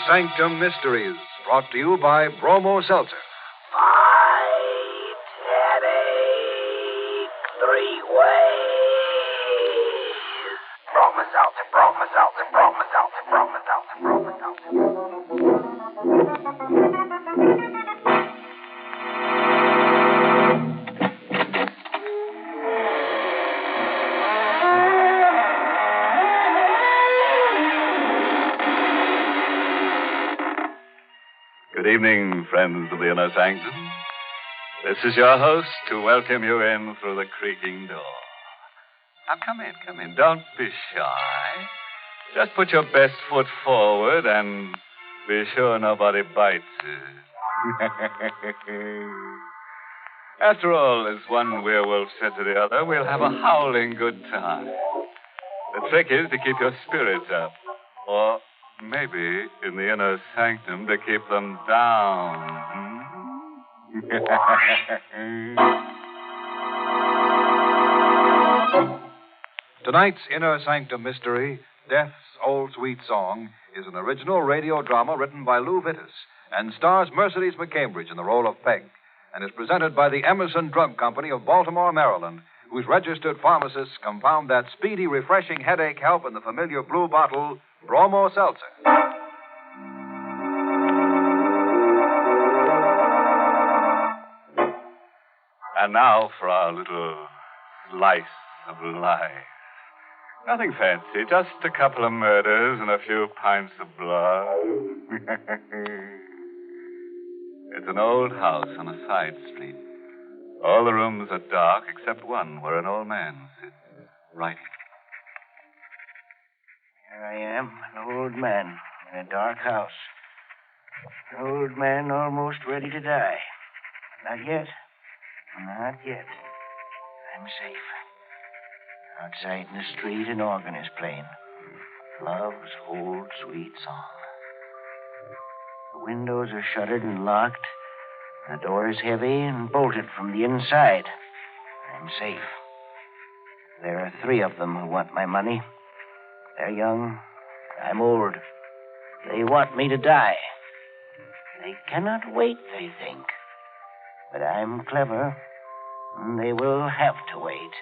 Sanctum Mysteries, brought to you by Bromo Seltzer. Fight, headache, 3 ways. Bromo Seltzer, Bromo Seltzer, Bromo Seltzer, Bromo Seltzer, Bromo Seltzer. Good evening, friends of the Inner Sanctum. This is your host to welcome you in through the creaking door. Now, come in. Don't be shy. Just put your best foot forward and be sure nobody bites it. After all, as one werewolf said to the other, we'll have a howling good time. The trick is to keep your spirits up. Or maybe, in the inner sanctum, to keep them down. Tonight's Inner Sanctum Mystery, Death's Old Sweet Song, is an original radio drama written by Lou Vittis and stars Mercedes McCambridge in the role of Peg, and is presented by the Emerson Drug Company of Baltimore, Maryland, whose registered pharmacists compound that speedy, refreshing headache help in the familiar blue bottle, Bromo Seltzer. And now for our little slice of life. Nothing fancy, just a couple of murders and a few pints of blood. It's an old house on a side street. All the rooms are dark except one where an old man sits writing. Here I am, an old man in a dark house. An old man almost ready to die. Not yet. Not yet. I'm safe. Outside in the street, an organ is playing. Love's old sweet song. The windows are shuttered and locked. The door is heavy and bolted from the inside. I'm safe. There are 3 of them who want my money. They're young. I'm old. They want me to die. They cannot wait, they think. But I'm clever, and they will have to wait.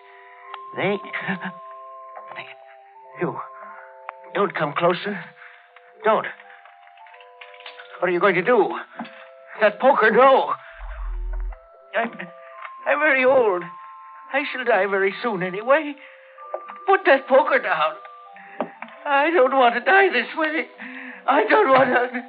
You. Don't come closer. Don't. What are you going to do? That poker, no. I'm very old. I shall die very soon anyway. Put that poker down. I don't want to die this way. I don't want to...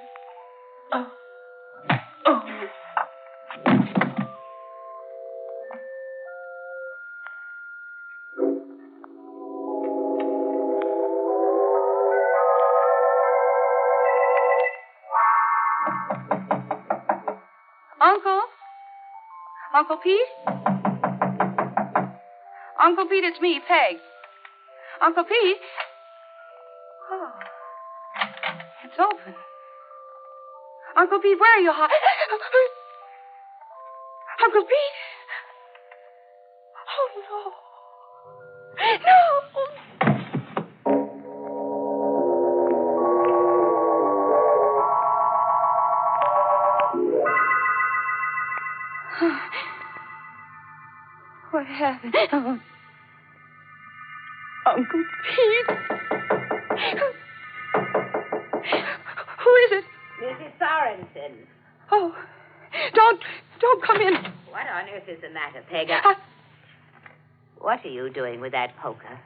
Uncle Pete? Uncle Pete, it's me, Peg. Uncle Pete? Oh, it's open. Uncle Pete, where are you? Uncle Pete? Oh, no. No! What happened? Oh. Uncle Pete. Who is it? Mrs. Sorensen. Oh, don't come in. What on earth is the matter, Peg? What are you doing with that poker?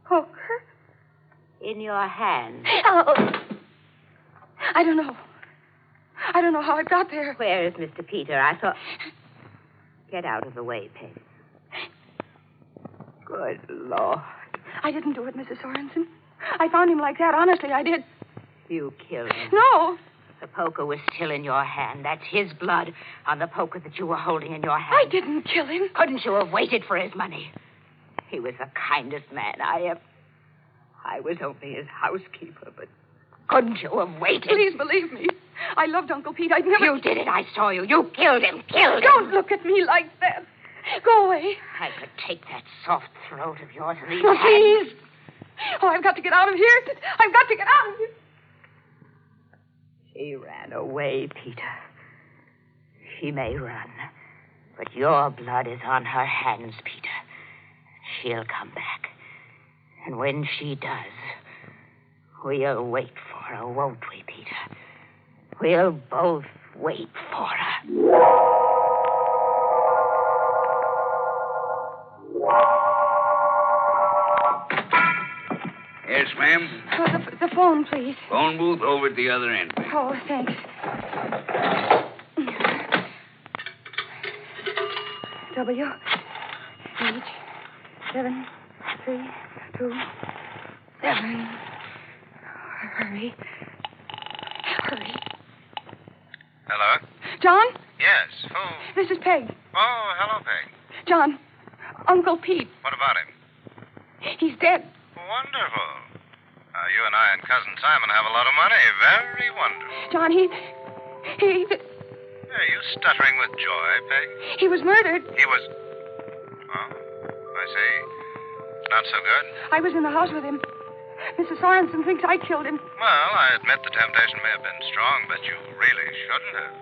Poker? In your hand. Oh. I don't know. I don't know how it got there. Where is Mr. Peter? I thought... Get out of the way, Peg. Good Lord. I didn't do it, Mrs. Sorensen. I found him like that. Honestly, I did. You killed him. No. The poker was still in your hand. That's his blood on the poker that you were holding in your hand. I didn't kill him. Couldn't you have waited for his money? He was the kindest man I was only his housekeeper, but couldn't you have waited? Please believe me. I loved Uncle Pete. I'd never... You did it. I saw you. You killed him. Don't look at me like that. Go away. I could take that soft throat of yours and these No, hands. please. Oh, I've got to get out of here. I've got to get out of here. She ran away, Peter. She may run, but your blood is on her hands, Peter. She'll come back. And when she does, we'll wait for her, won't we, Peter? We'll both wait for her. Yes, ma'am? Oh, the phone, please. Phone booth over at the other end. Oh, thanks. W H 7 3 2 7. Hurry. Hello? John? Yes, who? This is Peg. Oh, hello, Peg. John, Uncle Pete. What about him? He's dead. Wonderful. You and I and Cousin Simon have a lot of money. Very wonderful. John, he Are you stuttering with joy, Peg? he was murdered. He was... Oh, I see. It's not so good. I was in the house with him. Mrs. Sorensen thinks I killed him. Well, I admit the temptation may have been strong, but you really shouldn't have.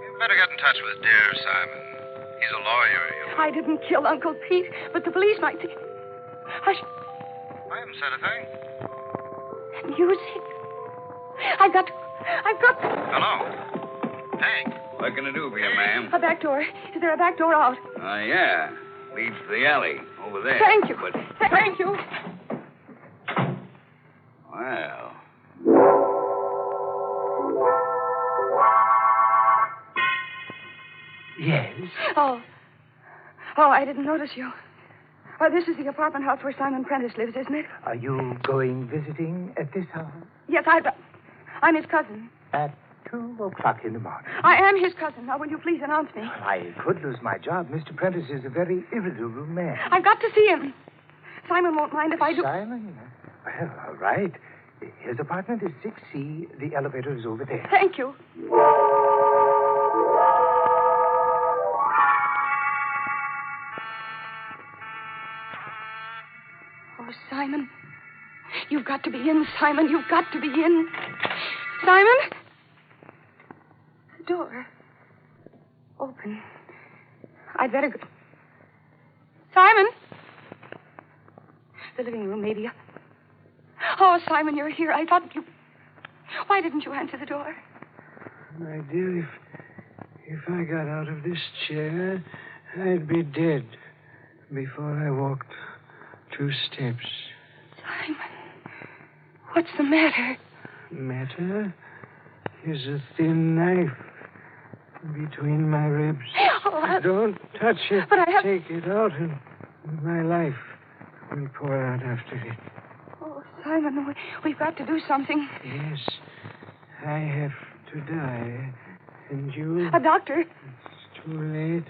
You'd better get in touch with dear Simon. He's a lawyer. I didn't kill Uncle Pete, but the police might think... Hush. I haven't said a thing. Music. I've got... Hello. Peg. What can I do for you, ma'am? A back door. Is there a back door out? Yeah. Leads to the alley over there. Thank you. But, Thank you. well... Yes? Oh, I didn't notice you. This is the apartment house where Simon Prentice lives, isn't it? Are you going visiting at this hour? Yes, I'm his cousin. At 2 o'clock in the morning. I am his cousin. Now, will you please announce me? I could lose my job. Mr. Prentice is a very irritable man. I've got to see him. Simon won't mind if I do. Simon? Well, all right. His apartment is 6C. The elevator is over there. Thank you. Oh, Simon. You've got to be in, Simon. You've got to be in. Simon? The door. Open. I'd better go. Simon? The living room, maybe. Oh, Simon, you're here. I thought you... Why didn't you answer the door? My dear, if I got out of this chair, I'd be dead before I walked 2 steps. Simon, what's the matter? Matter? Here's a thin knife between my ribs. Oh, Don't touch it. But I have... Take it out, and my life will pour out after it. Oh, Simon, we've got to do something. Yes, I have to die. And you? A doctor. It's too late.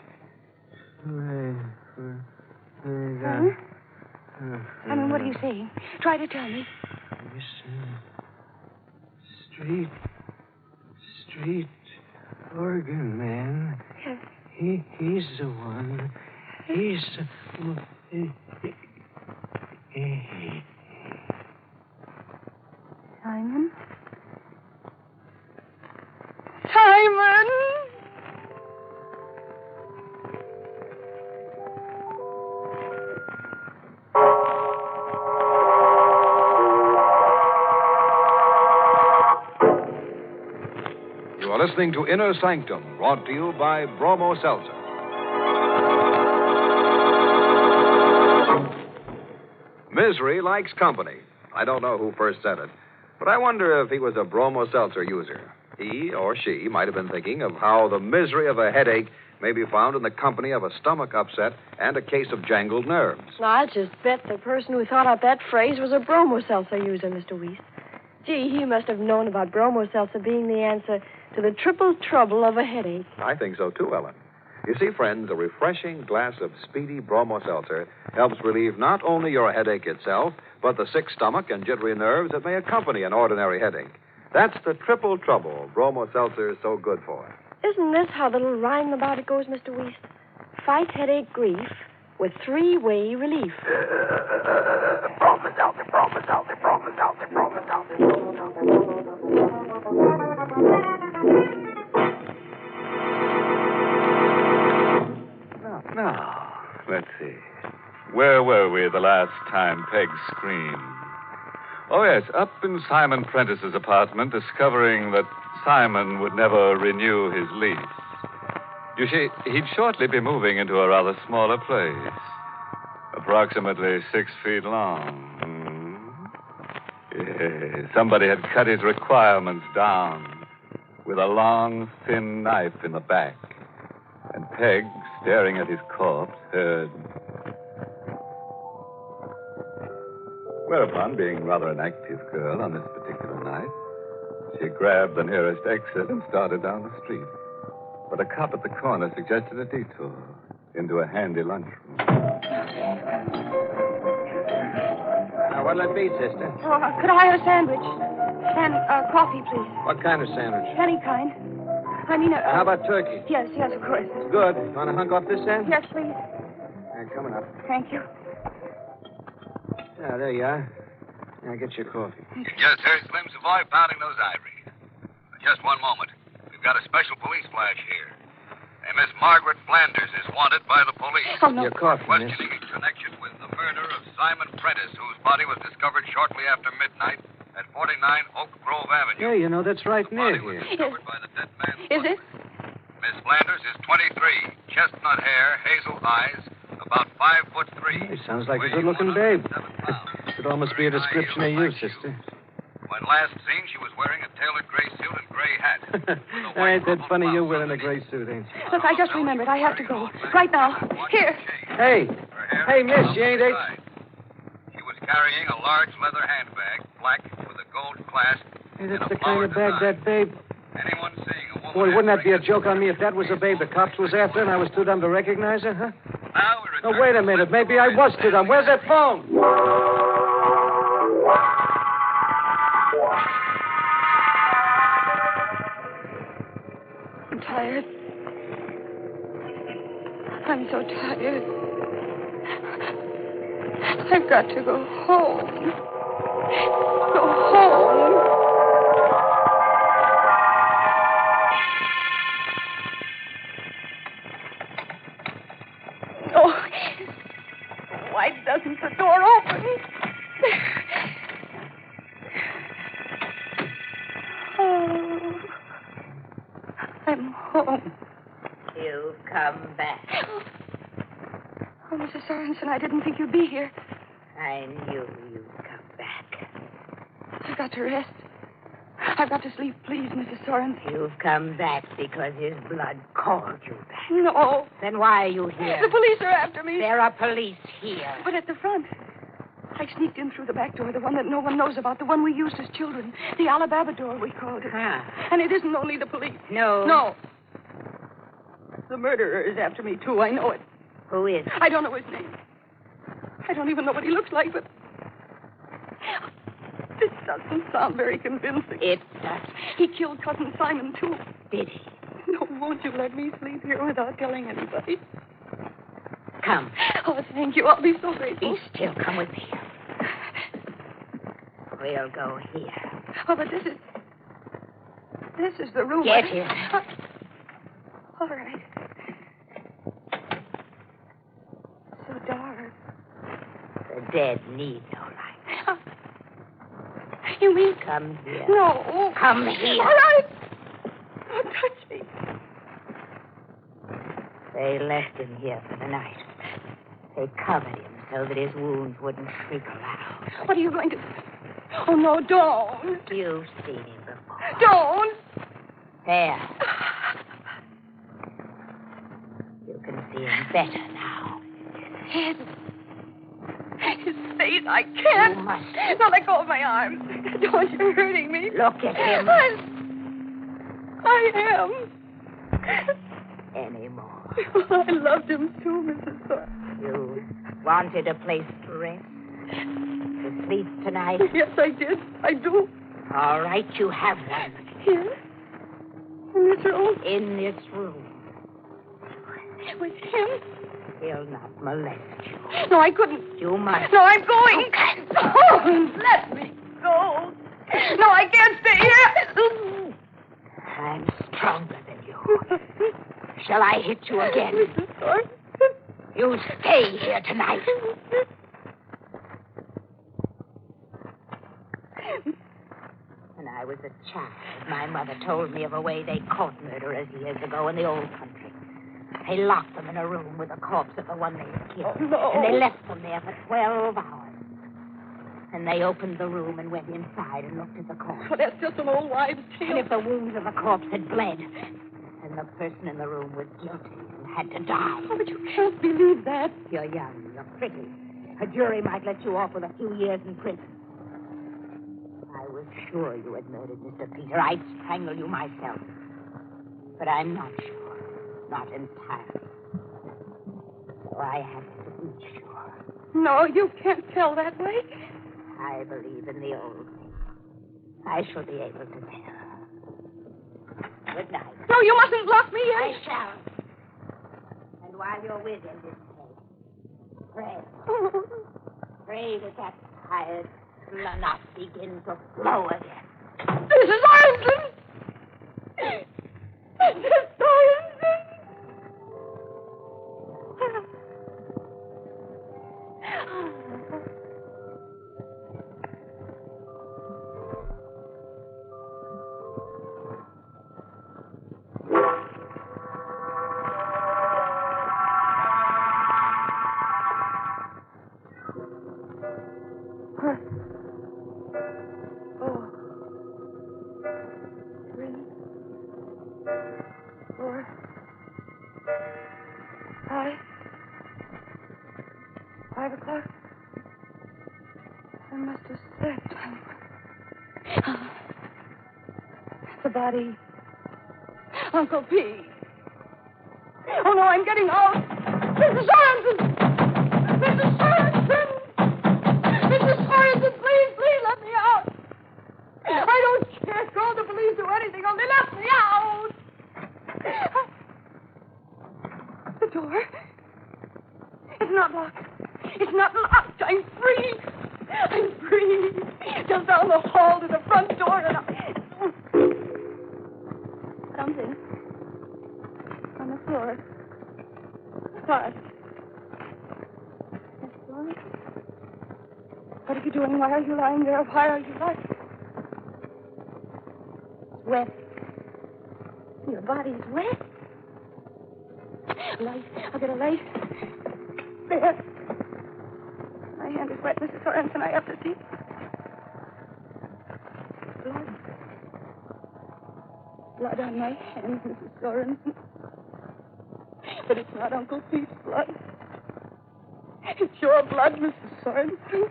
Simon, what are you saying? Try to tell me. Listen. Street organ man. Yes. He's the one. He's the... Simon? Simon! You are listening to Inner Sanctum, brought to you by Bromo Seltzer. Misery likes company. I don't know who first said it, but I wonder if he was a Bromo Seltzer user. He or she might have been thinking of how the misery of a headache may be found in the company of a stomach upset and a case of jangled nerves. I'll just bet the person who thought up that phrase was a Bromo Seltzer user, Mr. Weiss. Gee, he must have known about Bromo Seltzer being the answer to the triple trouble of a headache. I think so, too, Ellen. You see, friends, a refreshing glass of speedy Bromo Seltzer helps relieve not only your headache itself, but the sick stomach and jittery nerves that may accompany an ordinary headache. That's the triple trouble Bromo Seltzer is so good for. Isn't this how the little rhyme about it goes, Mr. Weiss? Fight headache grief with 3-way relief. Bromo Seltzer, Bromo Seltzer, Bromo Seltzer, Bromo Seltzer, Bromo Seltzer. Now, let's see. Where were we the last time Peg screamed? Oh, yes, up in Simon Prentice's apartment, discovering that Simon would never renew his lease. You see, he'd shortly be moving into a rather smaller place, approximately 6 feet long. Yes, somebody had cut his requirements down with a long, thin knife in the back. And Peg, staring at his corpse, heard. Whereupon, being rather an active girl on this particular night, she grabbed the nearest exit and started down the street. But a cop at the corner suggested a detour into a handy lunchroom. Now, what'll it be, sister? Oh, could I have a sandwich? And coffee, please. What kind of sandwich? Any kind. I mean, How about turkey? Yes, of course. Good. You want to hunk off this end? Yes, please. Coming up. Thank you. There you are. Now, get your coffee. Yes, sir. Slim Savoy pounding those ivories. Just one moment. We've got a special police flash here. And Miss Margaret Flanders is wanted by the police. Oh, no. Your coffee, miss. Questioning in connection with the murder of Simon Prentice, whose body was discovered shortly after midnight at 49 Oak Grove Avenue. Yeah, you know, that's right near The body was here. discovered by the dead man's Is it? Miss Flanders is 23, chestnut hair, hazel eyes, about 5'3". Hey, sounds like a good-looking babe. Could almost be a description of you, sister. When last seen, she was wearing a tailored gray suit and gray hat. Ain't that funny, you wearing a gray suit, ain't you? Look, I just remembered. I have to go. Right now. Here. Hey, miss, you ain't eight. She was carrying a large leather handbag, black, with a gold clasp. Hey, that's the kind of bag that babe. Anyone seeing a woman... Boy, wouldn't that be a joke on me if that was the babe the cops was after and I was too dumb to recognize her, huh? Now we No, wait a minute. Maybe I was too dumb. Where's that phone? I'm tired. I'm so tired. I've got to go home. Go home. Oh, why doesn't the door open? Oh, I'm home. You've come back. Oh, Mrs. Sorensen, I didn't think you'd be here. I knew you'd come back. I've got to rest. I've got to sleep, please, Mrs. Sorensen. You've come back because his blood called you back. No. Then why are you here? The police are after me. There are police here. But at the front. I sneaked in through the back door, the one that no one knows about, the one we used as children. The Alabama door, we called it. And it isn't only the police. No. No. The murderer is after me, too. I know it. Who is he? I don't know his name. I don't even know what he looks like, but... This doesn't sound very convincing. It does. He killed Cousin Simon, too. Did he? No, won't you let me sleep here without telling anybody? Come. Oh, thank you. I'll be so grateful. Be still. Come with me. We'll go here. Oh, but this is the room. Get in. All right. So dark. The dead need no light. You mean... Come here. No. Come here. All right. Don't touch me. They left him here for the night. They covered him so that his wounds wouldn't trickle out. What are you going to... Oh, no, don't. You've seen him before. Don't. There. You can see him better now. His face, I can't. You must. Now let go of my arms. Don't, you're hurting me. Look at him. I am. Anymore. I loved him too, Mrs. Thorpe. You wanted a place to rest? To sleep tonight? Yes, I did. I do. All right, you have one. Here? In this room? In this room. With him? He'll not molest you. No, I couldn't. You must. No, I'm going. Don't let me go. No, I can't stay here. I'm stronger than you. Shall I hit you again? You stay here tonight. When I was a child, my mother told me of a way they caught murderers years ago in the old country. They locked them in a room with the corpse of the one they had killed. Oh, no. And they left them there for 12 hours. And they opened the room and went inside and looked at the corpse. Oh, that's just an old wives' tale. And if the wounds of the corpse had bled, then the person in the room was guilty and had to die. Oh, but you can't believe that. You're young. You're pretty. A jury might let you off with a few years in prison. I was sure you had murdered Mr. Peter. I'd strangle you myself. But I'm not sure. Not entirely. So I have to be sure. No, you can't tell that way. I believe in the old thing. I shall be able to tell. Good night. No, you mustn't lock me in. I shall. And while you're with him, this pray. Pray that that tired not begin to flow again. Mrs. Ironson! Mrs. Ironson! The body. Uncle P. Oh, no, I'm getting out. Mrs. Sorensen! Mrs. Sorensen! Mrs. Sorensen, please let me out. I don't care. Call the police or anything. Only let me out. The door. It's not locked. It's not locked. I'm free. I'm free. Just down the hall to the front door and something on the floor. What? What are you doing? Why are you lying there? Why are you lying? It's wet. Your body's wet. Light. I'll get a light. There. My hand is wet, Mrs. Sorensen. I have to see. Blood on my hands, Mrs. Sorensen. But it's not Uncle Pete's blood. It's your blood, Mrs. Sorensen.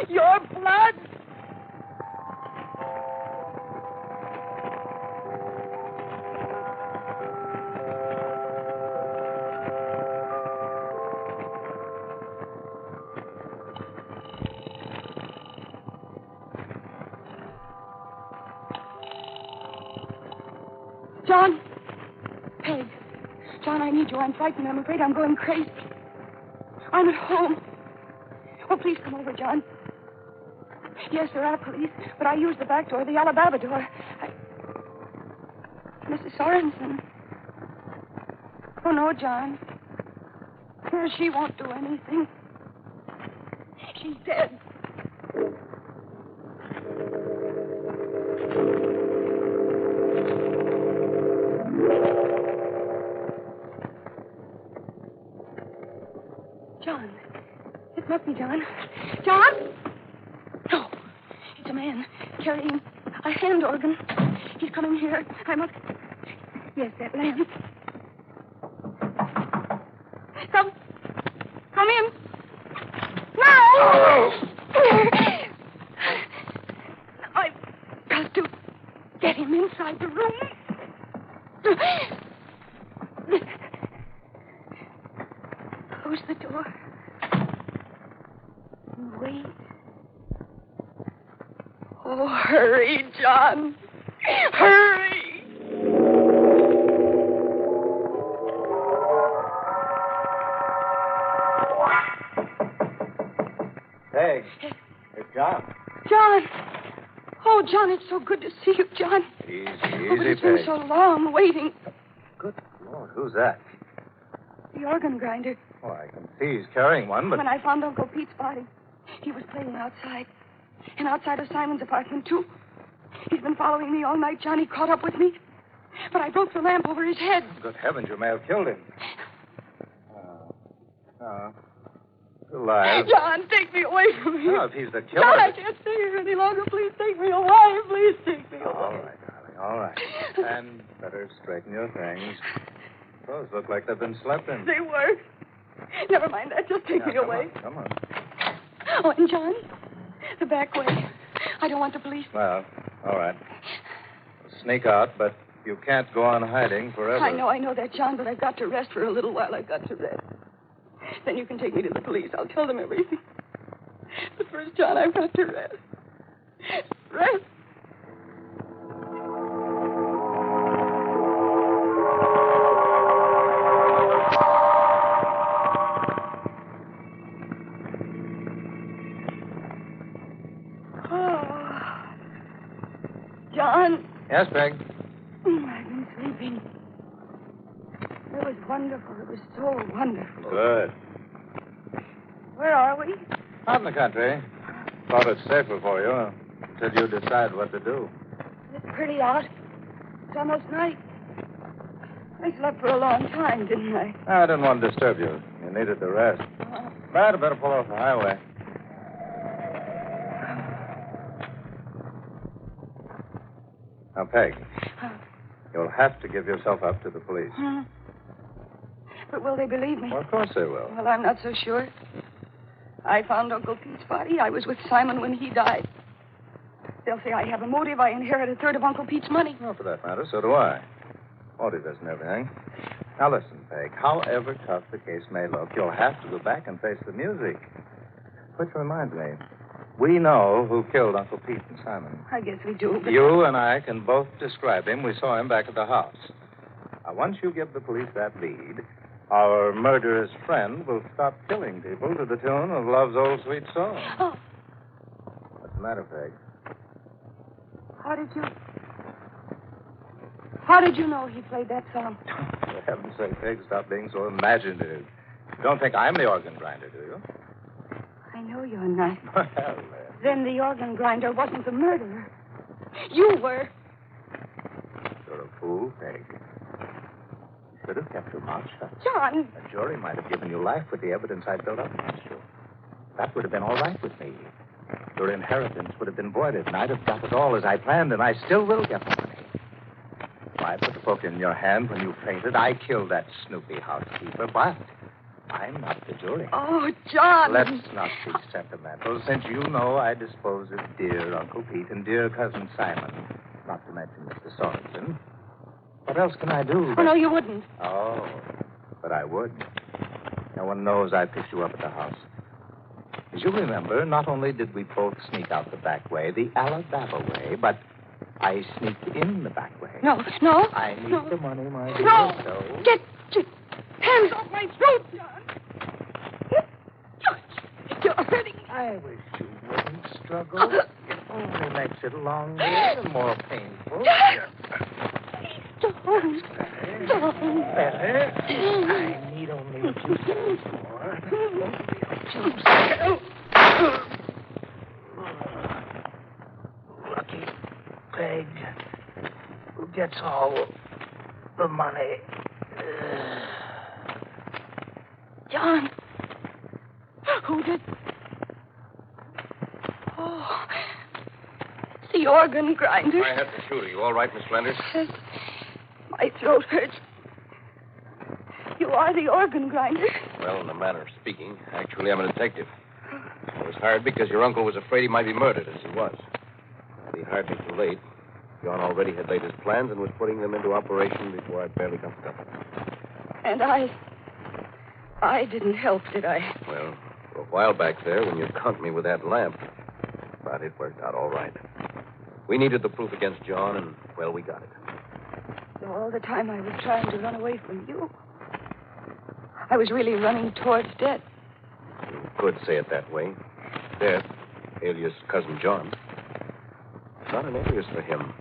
Your blood. John! Peg. John, I need you. I'm frightened. I'm afraid I'm going crazy. I'm at home. Oh, please come over, John. Yes, there are police, but I used the back door, the Alabama door. Mrs. Sorensen. Oh, no, John. She won't do anything. She's dead. John. It must be John. John? No. It's a man carrying a hand organ. He's coming here. I must... Yes, that lamp. Come in. No! I've got to get him inside the room. Close the door. And wait. Oh, hurry, John. Hurry. Peg, it's John. John. Oh, John, it's so good to see you, John. Easy, But easy, it's been Peg. so long waiting. Good Lord, who's that? The organ grinder. Oh, I can see he's carrying one, but... When I found Uncle Pete's body, he was playing outside. And outside of Simon's apartment, too. He's been following me all night, John. He caught up with me. But I broke the lamp over his head. Good heavens, you may have killed him. He's alive. John, take me away from here. No, if he's the killer... John, I can't stay here any longer. Please take me away. Please take me away. All right, darling, all right. And better straighten your things. Those look like they've been slept in. They were. Never mind that. Just take me Come away. on, come on. Oh, and John, the back way. I don't want the police. Well, all right. We'll sneak out, but you can't go on hiding forever. I know that, John, but I've got to rest for a little while. I've got to rest. Then you can take me to the police. I'll tell them everything. But first, John, I've got to rest. Rest. John. Yes, Peg? I've been sleeping. It was wonderful. It was so wonderful. Good. Where are we? Out in the country. Thought it's safer for you until you decide what to do. It's pretty out. It's almost night. I slept for a long time, didn't I? I didn't want to disturb you. You needed the rest. But I better pull off the highway. Now, Peg, you'll have to give yourself up to the police. But will they believe me? Well, of course they will. Well, I'm not so sure. I found Uncle Pete's body. I was with Simon when he died. They'll say I have a motive. I inherit a third of Uncle Pete's money. Well, for that matter, so do I. Motive isn't everything. Now, listen, Peg. However tough the case may look, you'll have to go back and face the music. Which reminds me, we know who killed Uncle Pete and Simon. I guess we do. But... You and I can both describe him. We saw him back at the house. Now, once you give the police that lead, our murderous friend will stop killing people to the tune of Love's Old Sweet Song. Oh. What's the matter, Peg? How did you know he played that song? For heaven's sake, Peg, stop being so imaginative. You don't think I'm the organ grinder, do you? I know you're not. Well, Then the organ grinder wasn't the murderer. You were. you're a fool, Peg. You should have kept your mouth shut. John. A jury might have given you life with the evidence I built up against you. That would have been all right with me. Your inheritance would have been voided, and I'd have got it all as I planned, and I still will get the money. I put the book in your hand when you fainted. I killed that snoopy housekeeper, but I'm not the jury. Oh, John. Let's not be sentimental, since you know I dispose of dear Uncle Pete and dear Cousin Simon, not to mention Mr. Sorensen. What else can I do? Oh, no, you wouldn't. Oh, but I would. No one knows I picked you up at the house. As you remember, not only did we both sneak out the back way, the Alabama way, but I sneaked in the back way. No. I need the money, my dear. No. So... Get your hands off my throat, John. You're hurting me. I wish you wouldn't struggle. It only makes it longer and more painful. Don't. Better. I need only a few seconds more. Only a few seconds. Lucky Peg, who gets all the money. John. Who did? Oh, the organ grinder. I had to shoot. Are you all right, Miss Flanders? Yes. My throat hurts. You are the organ grinder. Well, in a manner of speaking, actually, I'm a detective. I was hired because your uncle was afraid he might be murdered, as he was. But he hired me too late. John already had laid his plans and was putting them into operation before I barely got stuck. And I didn't help, did I? Well, for a while back there, when you caught me with that lamp, but it worked out all right. We needed the proof against John, and, well, we got it. So all the time I was trying to run away from you, I was really running towards death. You could say it that way. Death, alias Cousin John. not an alias for him.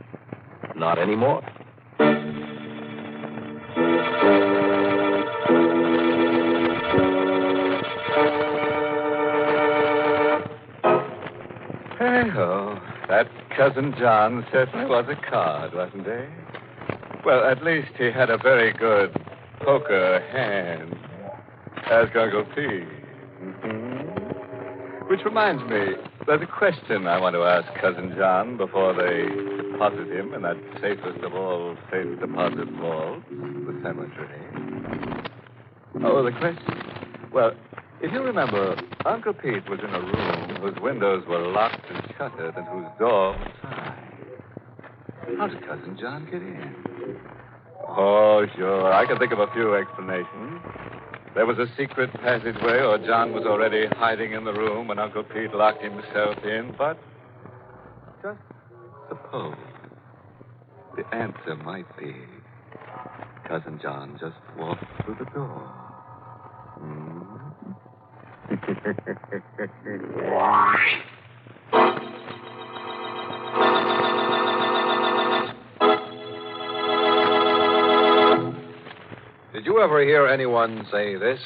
Not anymore. Hey-ho. That Cousin John certainly was a card, wasn't he? Well, at least he had a very good poker hand. Ask Uncle P. Mm-hmm. Which reminds me, there's a question I want to ask Cousin John before they deposit him in that safest of all safe deposit vaults, the cemetery. Oh, the question? Well, if you remember, Uncle Pete was in a room whose windows were locked and shuttered and whose door was tied. How did Cousin John get in? Oh, sure. I can think of a few explanations. There was a secret passageway, or John was already hiding in the room when Uncle Pete locked himself in, but just suppose the answer might be Cousin John just walked through the door. Did you ever hear anyone say this?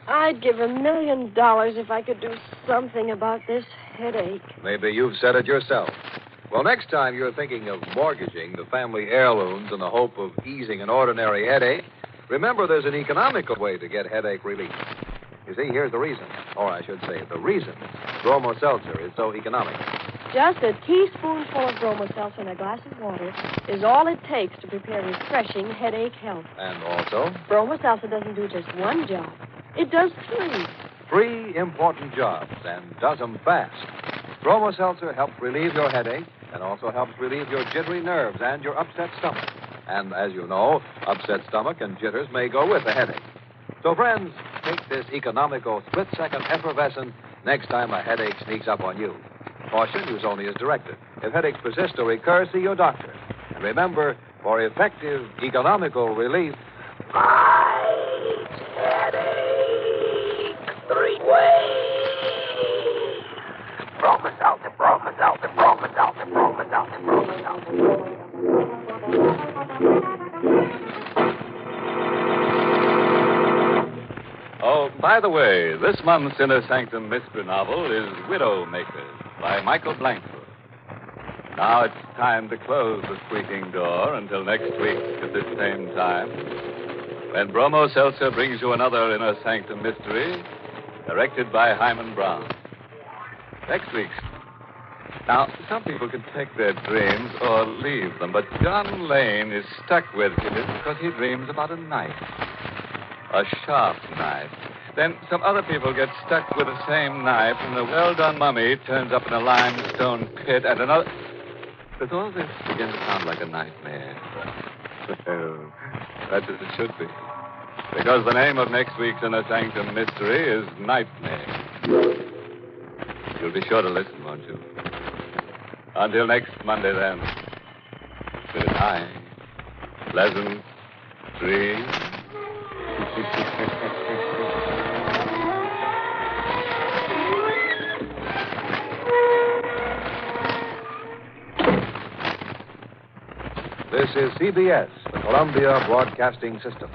I'd give $1 million if I could do something about this headache. Maybe you've said it yourself. Well, next time you're thinking of mortgaging the family heirlooms in the hope of easing an ordinary headache, remember there's an economical way to get headache relief. You see, here's the reason. Or I should say, the reason Bromo Seltzer is so economical. Just a teaspoonful of Bromo Seltzer in a glass of water is all it takes to prepare refreshing headache help. And also, Bromo Seltzer doesn't do just one job. It does three. 3 important jobs, and does them fast. Bromo Seltzer helps relieve your headache and also helps relieve your jittery nerves and your upset stomach. And as you know, upset stomach and jitters may go with a headache. So, friends, take this economical split-second effervescent next time a headache sneaks up on you. Caution, use only as directed. If headaches persist or recur, see your doctor. And remember, for effective economical relief, Headache 3-way. Bromo Seltzer, Bromo Seltzer, Bromo Seltzer, Bromo Seltzer, Bromo Seltzer. Oh, by the way, this month's Inner Sanctum mystery novel is Widowmakers by Michael Blankford. Now it's time to close the squeaking door until next week at this same time, when Bromo Seltzer brings you another Inner Sanctum mystery, directed by Hyman Brown. Next week's. Now, some people can take their dreams or leave them, but John Lane is stuck with it because he dreams about a knife. A sharp knife. Then some other people get stuck with the same knife, and the well-done mummy turns up in a limestone pit, and another... Does all this begin to sound like a nightmare? Well, that's as it should be. Because the name of next week's Inner Sanctum mystery is Nightmare. You'll be sure to listen, won't you? Until next Monday, then. Good night. Pleasant dreams. This is CBS, the Columbia Broadcasting System.